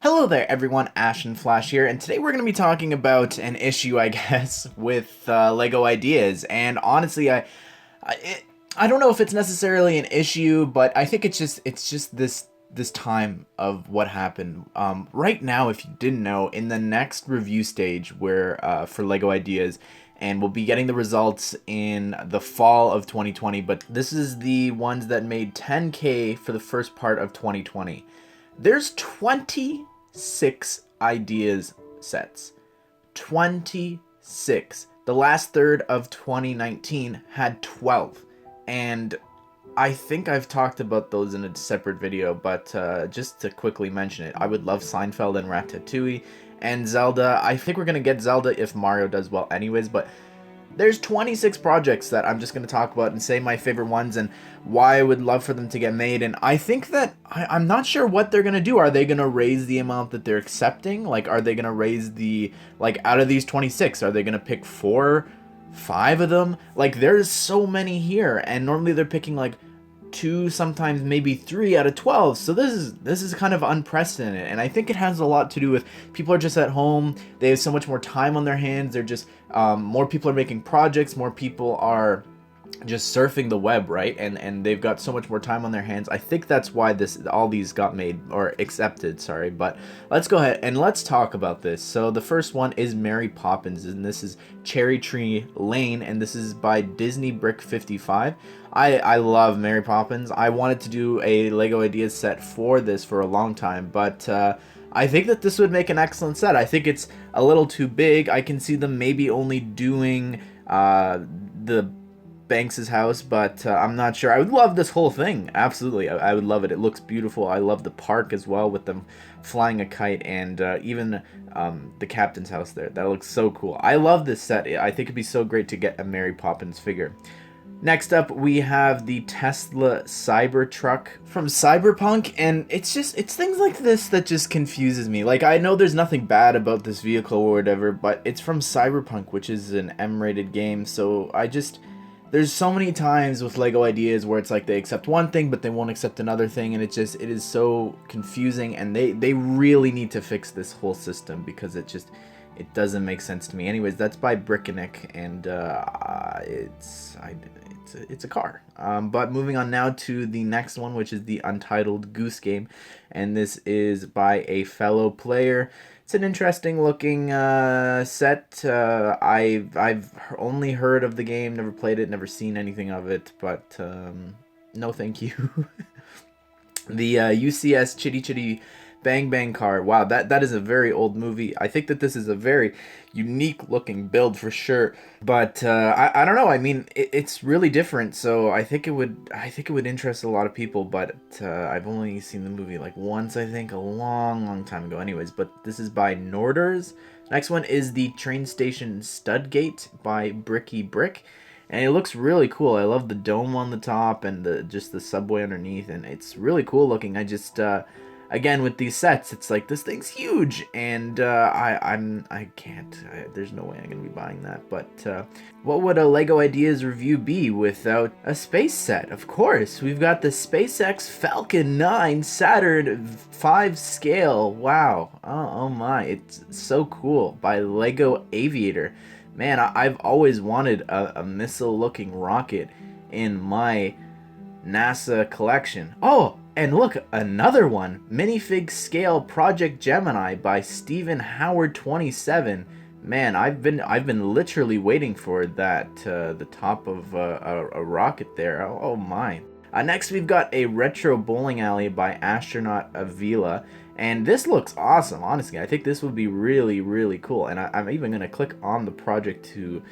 Hello there, everyone. Ashnflash here, and today we're going to be talking about an issue, I guess, with Lego ideas. And honestly, I, it, I don't know if it's necessarily an issue, but I think it's just this time of what happened. Right now, if you didn't know, in the next review stage, where for Lego ideas, and we'll be getting the results in the fall of 2020. But this is the ones that made 10K for the first part of 2020. There's 26 ideas sets. 26. The last third of 2019 had 12. And I think I've talked about those in a separate video, but just to quickly mention it, I would love Seinfeld and Ratatouille and Zelda. I think we're going to get Zelda if Mario does well anyways, but there's 26 projects that I'm just going to talk about and say my favorite ones and why I would love for them to get made. And I think that I'm not sure what they're going to do. Are they going to raise the amount that they're accepting? Like, are they going to raise the, like, out of these 26, are they going to pick 4, 5 of them? Like, there's so many here. And normally they're picking, like, 2, sometimes maybe 3 out of 12. So this is kind of unprecedented, and I think it has a lot to do with people are just at home. They have so much more time on their hands. They're just more people are making projects. More people are just surfing the web, right? And they've got so much more time on their hands. I think that's why all these got made or accepted, sorry. But let's go ahead and let's talk about this. So the first one is Mary Poppins, and this is Cherry Tree Lane, and this is by Disney Brick 55. I love Mary Poppins. I wanted to do a Lego Ideas set for this for a long time, but I think that this would make an excellent set. I think it's a little too big. I can see them maybe only doing the Banks's house, but I'm not sure. I would love this whole thing. Absolutely, I would love it. It looks beautiful. I love the park as well with them flying a kite, and even the captain's house there. That looks so cool. I love this set. I think it'd be so great to get a Mary Poppins figure. Next up, we have the Tesla Cybertruck from Cyberpunk, and it's things like this that just confuses me. Like, I know there's nothing bad about this vehicle or whatever, but it's from Cyberpunk, which is an M-rated game, so there's so many times with Lego Ideas where it's like they accept one thing, but they won't accept another thing, and it is so confusing, and they really need to fix this whole system because it doesn't make sense to me. Anyways, that's by Brickenick, and it's a car. But moving on now to the next one, which is the Untitled Goose Game, and this is by a fellow player. It's an interesting looking set. I've only heard of the game, never played it, never seen anything of it, but no thank you. The UCS Chitty Bang Bang car. Wow, that is a very old movie. I think that this is a very unique looking build for sure. But I don't know. I mean, it's really different. So I think it would interest a lot of people. But I've only seen the movie like once. I think a long time ago. Anyways, but this is by Norders. Next one is the Train Station Studgate by Bricky Brick. And it looks really cool. I love the dome on the top and the subway underneath, and it's really cool looking. I just again, with these sets, it's like this thing's huge, and I can't. There's no way I'm gonna be buying that. But what would a Lego Ideas review be without a space set? Of course, we've got the SpaceX Falcon 9 Saturn V scale. Wow. Oh my, it's so cool by Lego Aviator. Man, I've always wanted a missile-looking rocket in my NASA collection. Oh, and look, another one. Minifig Scale Project Gemini by Stephen Howard 27. Man, I've been literally waiting for that, the top of a rocket there. Oh my. Next, we've got a retro bowling alley by Astronaut Avila. And this looks awesome, honestly. I think this would be really cool. And I'm even going to click on the project to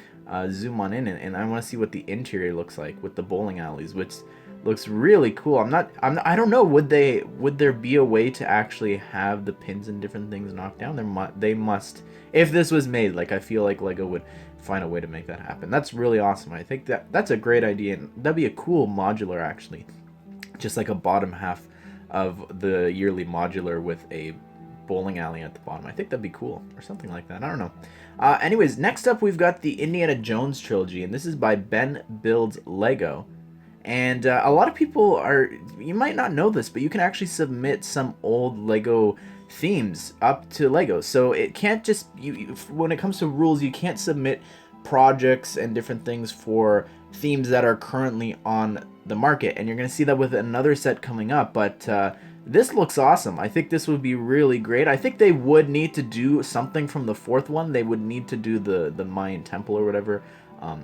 zoom on in. And I want to see what the interior looks like with the bowling alleys, which looks really cool. I don't know, would there be a way to actually have the pins and different things knocked down? They must. If this was made, like, I feel like Lego would find a way to make that happen. That's really awesome. I think that's a great idea, and that'd be a cool modular, actually. Just like a bottom half of the yearly modular with a bowling alley at the bottom. I think that'd be cool, or something like that. I don't know. Anyways, next up we've got the Indiana Jones trilogy, and this is by Ben Builds Lego. And a lot of people you might not know this, but you can actually submit some old Lego themes up to Lego. So it can't just, when it comes to rules, you can't submit projects and different things for themes that are currently on the market. And you're going to see that with another set coming up. But this looks awesome. I think this would be really great. I think they would need to do something from the fourth one. They would need to do the Mayan temple or whatever.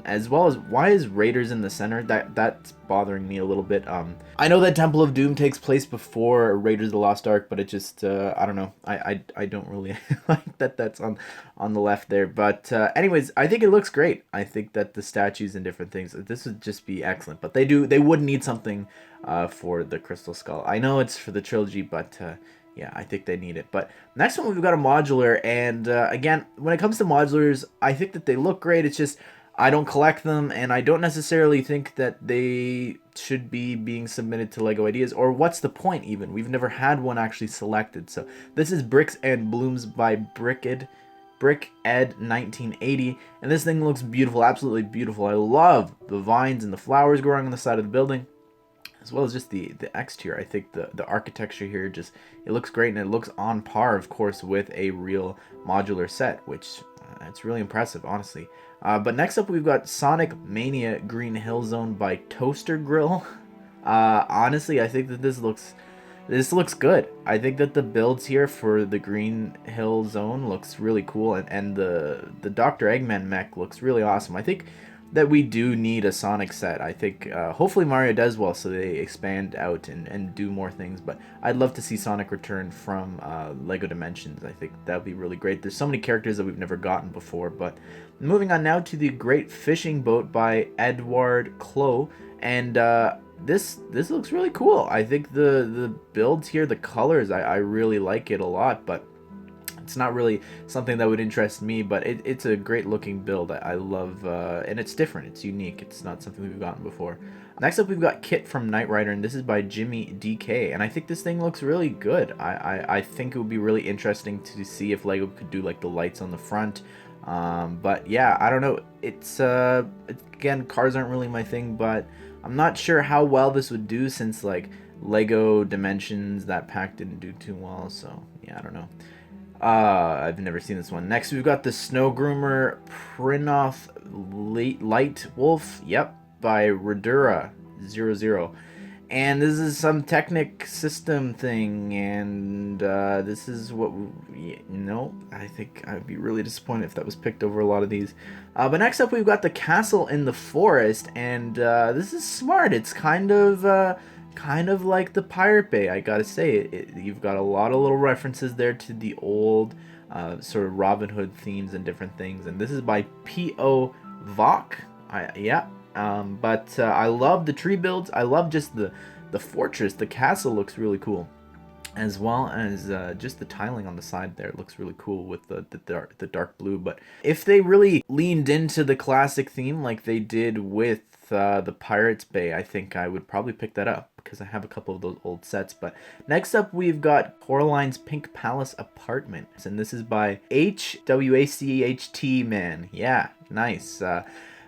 As well as, why is Raiders in the center? That's bothering me a little bit. I know that Temple of Doom takes place before Raiders of the Lost Ark, but it just I don't know. I don't really like that that's on the left there. But anyways, I think it looks great. I think that the statues and different things, this would just be excellent. But they would need something for the Crystal Skull. I know it's for the trilogy, but yeah, I think they need it. But next one, we've got a modular, and again, when it comes to modulars, I think that they look great. It's just, I don't collect them, and I don't necessarily think that they should be being submitted to LEGO Ideas, or what's the point even? We've never had one actually selected. So this is Bricks and Blooms by Bricked 1980, and this thing looks beautiful, absolutely beautiful. I love the vines and the flowers growing on the side of the building, as well as just the exterior. I think the architecture here, just, it looks great, and it looks on par, of course, with a real modular set, which it's really impressive, honestly. But next up, we've got Sonic Mania Green Hill Zone by Toaster Grill. Honestly, I think that this looks good. I think that the builds here for the Green Hill Zone looks really cool, and the Dr. Eggman mech looks really awesome. I think that we do need a Sonic set. I think hopefully Mario does well, so they expand out and do more things. But I'd love to see Sonic return from LEGO Dimensions. I think that would be really great. There's so many characters that we've never gotten before. But moving on now to the Great Fishing Boat by Edward Clow, and this looks really cool. I think the builds here, the colors, I really like it a lot, but it's not really something that would interest me, but it's a great looking build. I love, and it's different, it's unique, it's not something we've gotten before. Next up, we've got Kit from Knight Rider, and this is by Jimmy DK, and I think this thing looks really good. I think it would be really interesting to see if LEGO could do like the lights on the front. But yeah, I don't know, it's again, cars aren't really my thing, but I'm not sure how well this would do, since like LEGO Dimensions, that pack didn't do too well, so yeah, I don't know. I've never seen this one. Next, we've got the Snow Groomer Prinoth Light Wolf, yep, by Redura00. And this is some Technic system thing, and this is what, I think I'd be really disappointed if that was picked over a lot of these. But next up, we've got the Castle in the Forest, and this is smart. It's kind of like the Pirate Bay, I gotta say. You've got a lot of little references there to the old sort of Robin Hood themes and different things, and this is by P.O. Vok. But I love the tree builds. I love just the fortress. The castle looks really cool, as well as just the tiling on the side there looks really cool with the dark blue. But if they really leaned into the classic theme like they did with the Pirates Bay, I think I would probably pick that up, because I have a couple of those old sets. But next up, we've got Coraline's Pink Palace Apartments, and this is by HWACHT Man. Yeah, nice.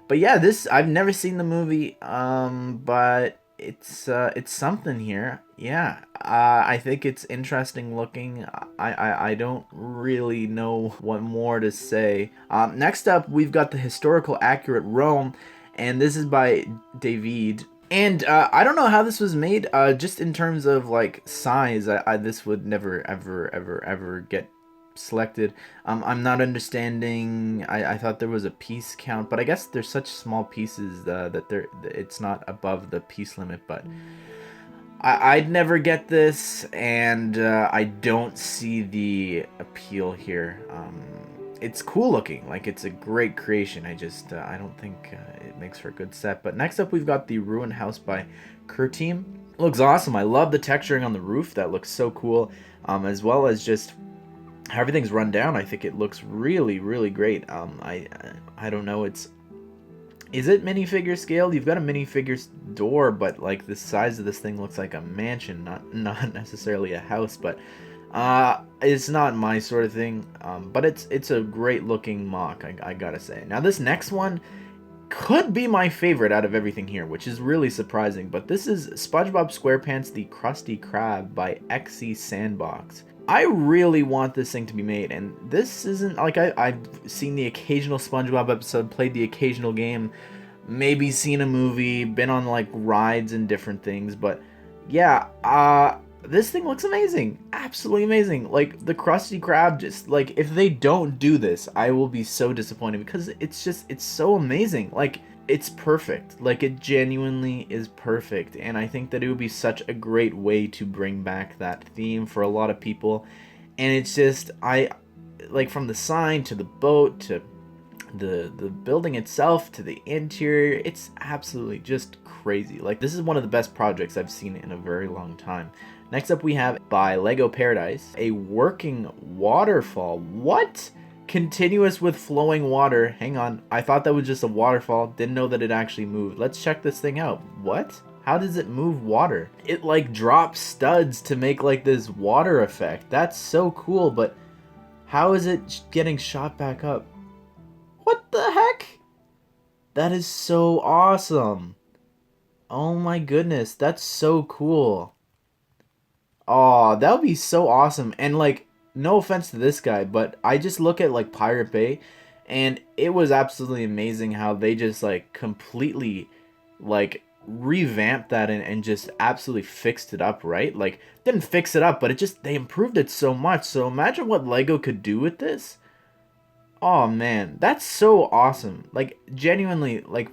But yeah, this, I've never seen the movie, but it's something here. Yeah, I think it's interesting looking. I don't really know what more to say. Next up, we've got the Historical Accurate Rome, and this is by David. And I don't know how this was made, just in terms of like size. This would never ever get selected. I'm not understanding. I thought there was a piece count, but I guess there's such small pieces that it's not above the piece limit. But I'd never get this, and I don't see the appeal here. It's cool looking, like it's a great creation. I just I don't think it makes for a good set. But next up, we've got the Ruined House by Kurteam. Looks awesome. I love the texturing on the roof. That looks so cool. As well as just how everything's run down. I think it looks really, really great. I don't know. Is it minifigure scaled? You've got a minifigure door, but like the size of this thing looks like a mansion, not necessarily a house. But it's not my sort of thing. But it's a great looking mock. I gotta say. Now this next one, could be my favorite out of everything here, which is really surprising. But this is SpongeBob SquarePants The Krusty Krab by XE Sandbox. I really want this thing to be made, and this isn't like I've seen the occasional SpongeBob episode, played the occasional game, maybe seen a movie, been on like rides and different things, but yeah, this thing looks amazing. Absolutely amazing. Like, the Krusty Krab, just like, if they don't do this, I will be so disappointed, because it's so amazing. Like, it's perfect. Like, it genuinely is perfect, and I think that it would be such a great way to bring back that theme for a lot of people. And it's just, like, from the sign to the boat to the building itself to the interior, it's absolutely just crazy. Like, this is one of the best projects I've seen in a very long time. Next up we have by Lego Paradise, a working waterfall. What? Continuous with flowing water. Hang on, I thought that was just a waterfall. Didn't know that it actually moved. Let's check this thing out. What? How does it move water? It like drops studs to make like this water effect. That's so cool, but how is it getting shot back up? What the heck? That is so awesome. Oh my goodness, that's so cool. Oh, that would be so awesome. And like, no offense to this guy, but I just look at like Pirate Bay, and it was absolutely amazing how they just like completely like revamped that and just absolutely fixed it up, right? Like, didn't fix it up, but it just, they improved it so much. So imagine what Lego could do with this. Oh man, that's so awesome. Like, genuinely, like,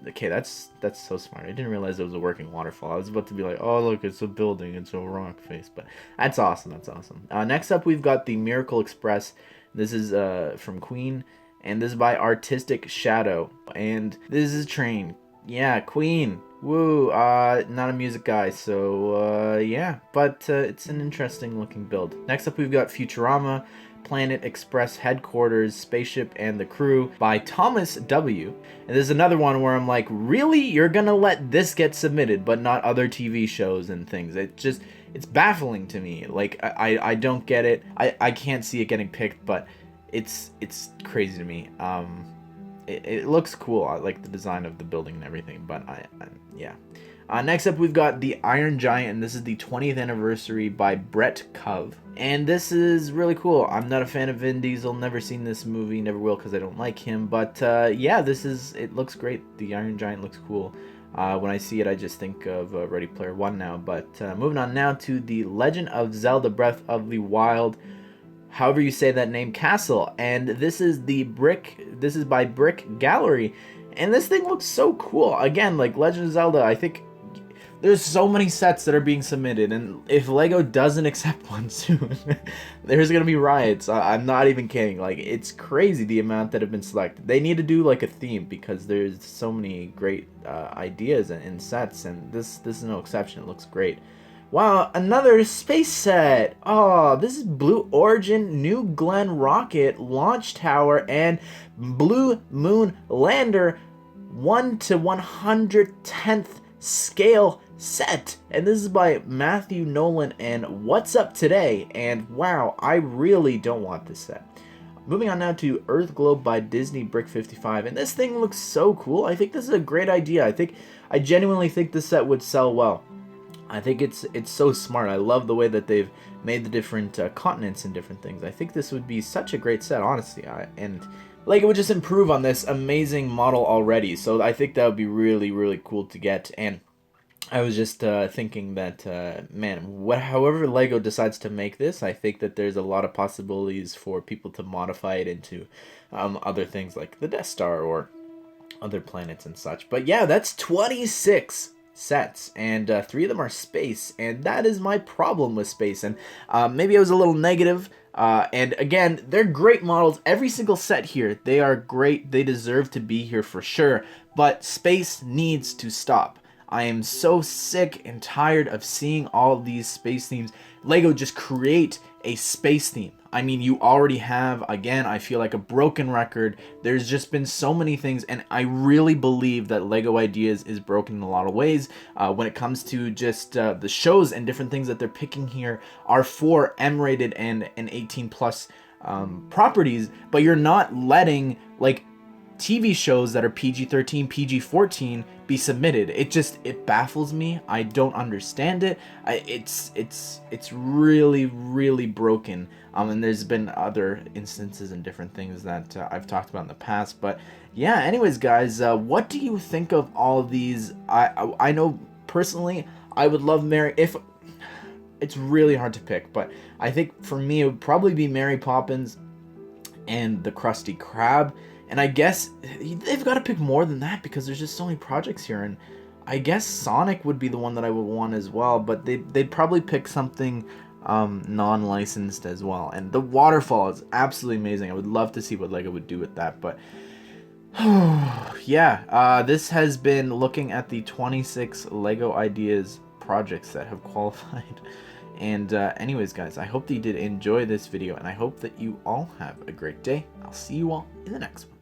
okay, that's so smart. I didn't realize it was a working waterfall. I was about to be like, oh look, it's a building, it's a rock face, but that's awesome. That's awesome. Next up we've got the Miracle Express. This is from Queen, and this is by Artistic Shadow, and this is a train. Yeah, Queen. Woo. Not a music guy, so yeah, but it's an interesting looking build. Next up we've got Futurama, Planet Express Headquarters, Spaceship and the Crew by Thomas W. And this is another one where I'm like, really? You're gonna let this get submitted, but not other TV shows and things? It's baffling to me. Like, I don't get it. I can't see it getting picked, but it's crazy to me. It looks cool. I like the design of the building and everything, but yeah. Next up, we've got The Iron Giant, and this is the 20th anniversary by Brett Cove. And this is really cool. I'm not a fan of Vin Diesel, never seen this movie, never will because I don't like him. But yeah, it looks great. The Iron Giant looks cool. When I see it, I just think of Ready Player One now. But moving on now to The Legend of Zelda Breath of the Wild, however you say that name, Castle. And this is by Brick Gallery. And this thing looks so cool. Again, like Legend of Zelda, I think there's so many sets that are being submitted, and if Lego doesn't accept one soon, there's gonna be riots. I'm not even kidding. Like, it's crazy the amount that have been selected. They need to do like a theme, because there's so many great ideas and sets, and this is no exception. It looks great. Wow, another space set. Oh, this is Blue Origin, New Glenn Rocket, Launch Tower, and Blue Moon Lander 1 to 110th scale set. And this is by Matthew Nolan and What's Up Today. And wow, I really don't want this set. Moving on now to Earth Globe by Disney Brick 55, and this thing looks so cool. I think this is a great idea. I genuinely think this set would sell well. I think it's so smart. I love the way that they've made the different continents and different things. I think this would be such a great set, honestly. And like, it would just improve on this amazing model already. So I think that would be really, really cool to get. And I was just thinking that, man, however Lego decides to make this, I think that there's a lot of possibilities for people to modify it into other things like the Death Star or other planets and such. But yeah, that's 26 sets, and 3 of them are space, and that is my problem with space. And maybe I was a little negative. And again, they're great models. Every single set here, they are great. They deserve to be here for sure. But space needs to stop. I am so sick and tired of seeing all these space themes. Lego, just create a space theme. I mean, you already have, again, I feel like a broken record. There's just been so many things, and I really believe that Lego Ideas is broken in a lot of ways. When it comes to just the shows and different things that they're picking here are for M-rated and 18 plus properties, but you're not letting, like, TV shows that are PG-13, PG-14 be submitted. It baffles me. I don't understand it. It's really broken. And there's been other instances and different things that I've talked about in the past. But yeah, anyways, guys, what do you think of all of these? I know personally, I would love Mary. If it's really hard to pick, but I think for me it would probably be Mary Poppins and the Krusty Krab. And I guess they've got to pick more than that because there's just so many projects here. And I guess Sonic would be the one that I would want as well. But they'd probably pick something non-licensed as well. And the Waterfall is absolutely amazing. I would love to see what LEGO would do with that. But yeah, this has been looking at the 26 LEGO Ideas projects that have qualified. And anyways, guys, I hope that you did enjoy this video. And I hope that you all have a great day. I'll see you all in the next one.